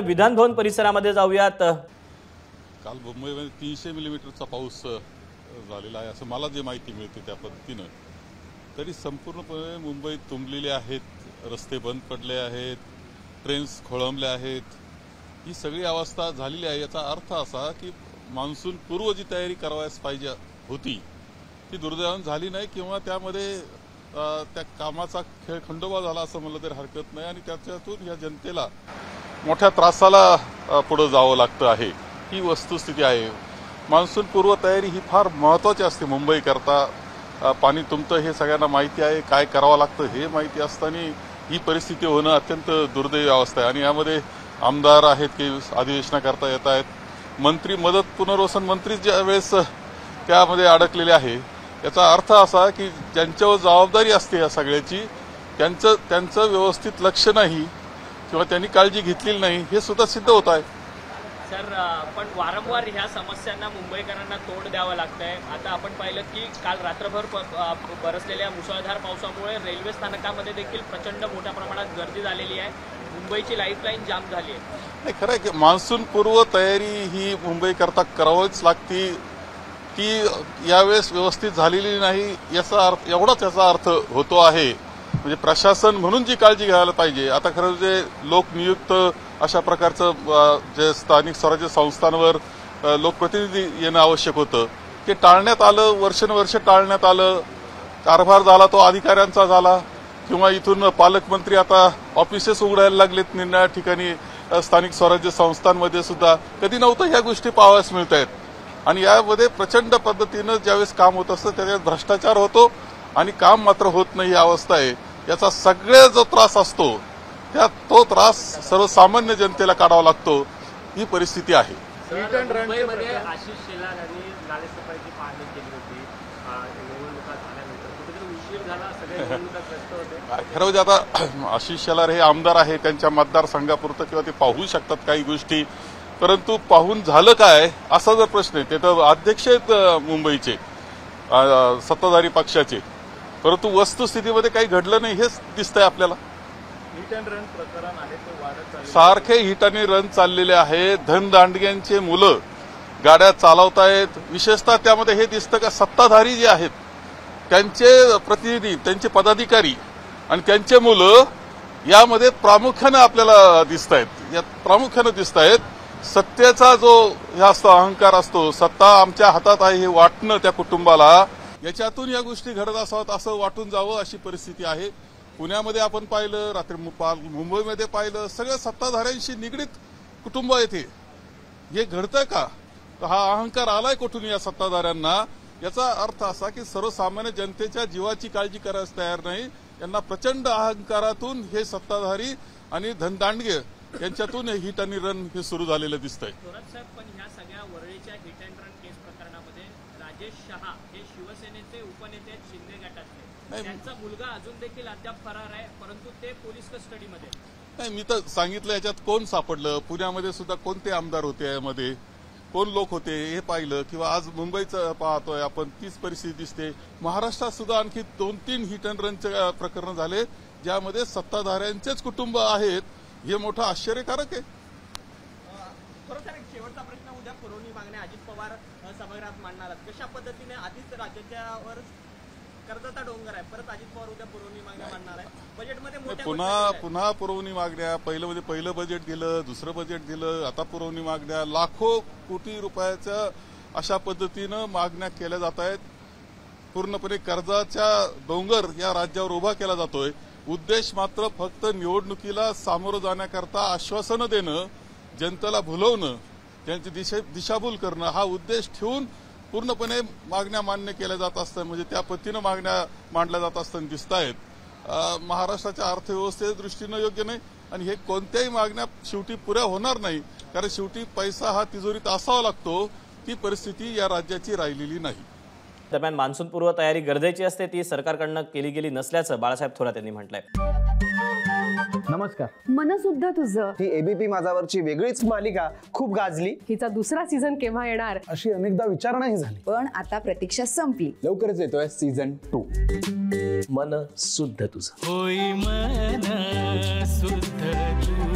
विधान भवन परिसरामध्ये जाऊयात। काल मुंबईमध्ये 300 मिलीमीटरचा पाऊस झालेला आहे असं मला जे माहिती मिळते त्या पद्धतीनं। तरी संपूर्णपणे मुंबईत तुंबलेले आहेत, रस्ते बंद पडले आहेत, ट्रेन्स खोळंबल्या आहेत, ही सगळी अवस्था झालेली आहे। याचा अर्थ असा की मान्सून पूर्व जी तयारी करावयास पाहिजे होती ती दुर्दैवाने झाली नाही किंवा त्यामध्ये त्या कामाचा खेळ खंडोबा झाला असं म्हणलं तरी हरकत नाही आणि त्याच्यातून या जनतेला मोठ्या त्रासाला पुढे जावं लागतं आहे, ही वस्तुस्थिती आहे। मान्सून पूर्व तयारी ही फार महत्त्वाची असते मुंबईकरता। पाणी तुंबतं हे सगळ्यांना माहिती आहे, काय करावं लागतं हे माहिती असताना ही परिस्थिती होणं अत्यंत दुर्दैवी अवस्था आहे। आणि यामध्ये आमदार आहेत की अधिवेशनाकरता येत आहेत, मंत्री मदत पुनर्वसन मंत्री ज्या वेळेस त्यामध्ये अडकलेले आहे, याचा अर्थ असा की ज्यांच्यावर जबाबदारी असते या सगळ्याची त्यांचं व्यवस्थित लक्ष नाही किंवा त्यांनी काळजी घेतलेली नाही हे सुद्धा सिद्ध होत आहे। सर, पण वारंवार ह्या समस्यांना मुंबईकरांना तोंड द्यावं लागतंय। आता आपण पाहिलं की काल रात्रभर बरसलेल्या मुसळधार पावसामुळे रेल्वे स्थानकामध्ये देखील प्रचंड मोठ्या प्रमाणात गर्दी झालेली आहे, मुंबईची लाईफलाईन जाम झाली आहे। नाही, खरं आहे की मान्सून पूर्व तयारी ही मुंबईकरता करावीच लागती, ती यावेळेस व्यवस्थित झालेली नाही याचा अर्थ एवढाच याचा अर्थ होतो आहे। म्हणजे प्रशासन म्हणून जी काळजी घ्यायला पाहिजे, आता खरं जे लोकनियुक्त अशा प्रकारचं जे स्थानिक स्वराज्य संस्थांवर लोकप्रतिनिधी येणं आवश्यक होतं ते टाळण्यात आलं, वर्षानुवर्ष टाळण्यात आलं। कारभार झाला तो अधिकाऱ्यांचा झाला किंवा इथून पालकमंत्री आता ऑफिसेस उघडायला लागलेत निरनिराळ्या ठिकाणी स्थानिक स्वराज्य संस्थांमध्ये सुद्धा, कधी नव्हतं ह्या गोष्टी पाहावयास मिळत आहेत। आणि यामध्ये प्रचंड पद्धतीनं ज्यावेळेस काम होत असतं त्याच्यात भ्रष्टाचार होतो आणि काम मात्र होत नाही ही अवस्था आहे। याचा सगळ्या जो त्रास असतो तो त्रास सर्वसामान्य जनतेला काढावा लागतो, ही परिस्थिती आहे। मुंबईमध्ये आशिष शेलार यांनी नालेसफाईची पाहणी केली होती, निवडणुका झाल्यानंतर कुठेतरी उशीर झाला, सगळे निवडणुकात व्यस्त होते। खरं म्हणजे आता आशिष शेलार हे आमदार आहे, त्यांच्या मतदारसंघापुरतं किंवा ते पाहू शकतात काही गोष्टी, परंतु पाहून झालं काय असा जर प्रश्न आहे, ते तर अध्यक्ष आहेत मुंबईचे सत्ताधारी पक्षाचे, परंतु वस्तुस्थितीमध्ये काही घडलं नाही हेच दिसतंय आपल्याला। हिट अँड रन प्रकरण आहे ते वाढत चालले, सारखे हिट आणि रन चाललेले आहेत। धनदांडग्यांचे मुलं गाड्या चालवतायत, विशेषतः त्यामध्ये हे दिसतं का सत्ताधारी जे आहेत त्यांचे प्रतिनिधी, त्यांचे पदाधिकारी आणि त्यांचे मुलं यामध्ये प्रामुख्याने आपल्याला दिसतायत, यात प्रामुख्याने दिसतायत। सत्तेचा जो हे असतो अहंकार असतो, सत्ता आमच्या हातात आहे हे वाटणं त्या कुटुंबाला, याच्यातून या गोष्टी घडत असाव्यात असं वाटून जावं अशी परिस्थिती आहे। पुण्यामध्ये आपण पाहिलं, रात्री मुंबईमध्ये पाहिलं, सगळ्या सत्ताधाऱ्यांशी निगडीत कुटुंब येते। हे घडतंय का? तर हा अहंकार आलाय कुठून या सत्ताधाऱ्यांना? याचा अर्थ असा की सर्वसामान्य जनतेच्या जीवाची काळजी करायला तयार नाही, यांना प्रचंड अहंकारातून हे सत्ताधारी आणि धनदांडगे यांच्यातून हिट आणि रन हे सुरू झालेलं दिसतंय। थोरात साहेब, पण ह्या सगळ्या वरळीच्या हिट अँड रन केस प्रकरणामध्ये राजेश शहा हे शिवसेनेचे उपनेते आहेत शिंदे गटातले, त्यांचा मुलगा अजून देखील अद्याप फरार आहे, परंतु ते पोलीस कस्टडीमध्ये। नाही, मी तर सांगितलं याच्यात कोण सापडलं, पुण्यामध्ये सुद्धा कोणते आमदार होते, यामध्ये कोण लोक होते हे पाहिलं, किंवा आज मुंबईचं पाहतोय आपण तीच परिस्थिती दिसते। महाराष्ट्रात सुद्धा आणखी 2-3 हिट अँड रनचे प्रकरण झाले ज्यामध्ये सत्ताधाऱ्यांचेच कुटुंब आहेत, हे मोठं आश्चर्यकारक आहे। खरोखर एक शेवटचा प्रश्न, उद्या पुरवणी मागण्या अजित पवार सभागृहात मांडणार आहेत, कशा पद्धतीने आधीच राज्याच्यावर कर्जाचा डोंगर आहे, परत अजित पवार उद्या पुरवणी मागण्या मांडणार आहे, बजेटमध्ये पुन्हा पुरवणी मागण्या, पहिलं बजेट दिलं, दुसरं बजेट दिलं, आता पुरवणी मागण्या, लाखो कोटी रुपयाच्या अशा पद्धतीनं मागण्या केल्या जात आहेत। पूर्णपणे कर्जाचा डोंगर या राज्यावर उभा केला जातोय। उद्देश मात्र फक्त निवडणुकीला सामोरं जाण्याकरता आश्वासनं देणं, जनतेला भुलवणं, त्यांची दिशाभूल करणं हा उद्देश ठेवून पूर्णपणे मागण्या मान्य केल्या जात असतात, म्हणजे त्या पद्धतीनं मागण्या मांडल्या जात असताना दिसत आहेत। महाराष्ट्राच्या अर्थव्यवस्थेच्या दृष्टीनं योग्य नाही आणि हे कोणत्याही मागण्या शेवटी पुऱ्या होणार नाही, कारण शेवटी पैसा हा तिजोरीत असावा लागतो, ती परिस्थिती या राज्याची राहिलेली नाही। दरम्यान मान्सून पूर्व तयारी गरजेची असते, ती सरकारकडनं केली गेली नसल्याचं बाळासाहेब थोरात यांनी म्हटलंय। नमस्कार। मन सुद्धा तुझं ही एबीपी माझावरची वेगळीच मालिका खूप गाजली, हिचा दुसरा सीझन केव्हा येणार अशी अनेकदा विचारणाही झाली, पण आता प्रतीक्षा संपली, लवकरच येतोय सीझन 2। मन शुद्ध तुझं होई मन शुद्ध तुझं।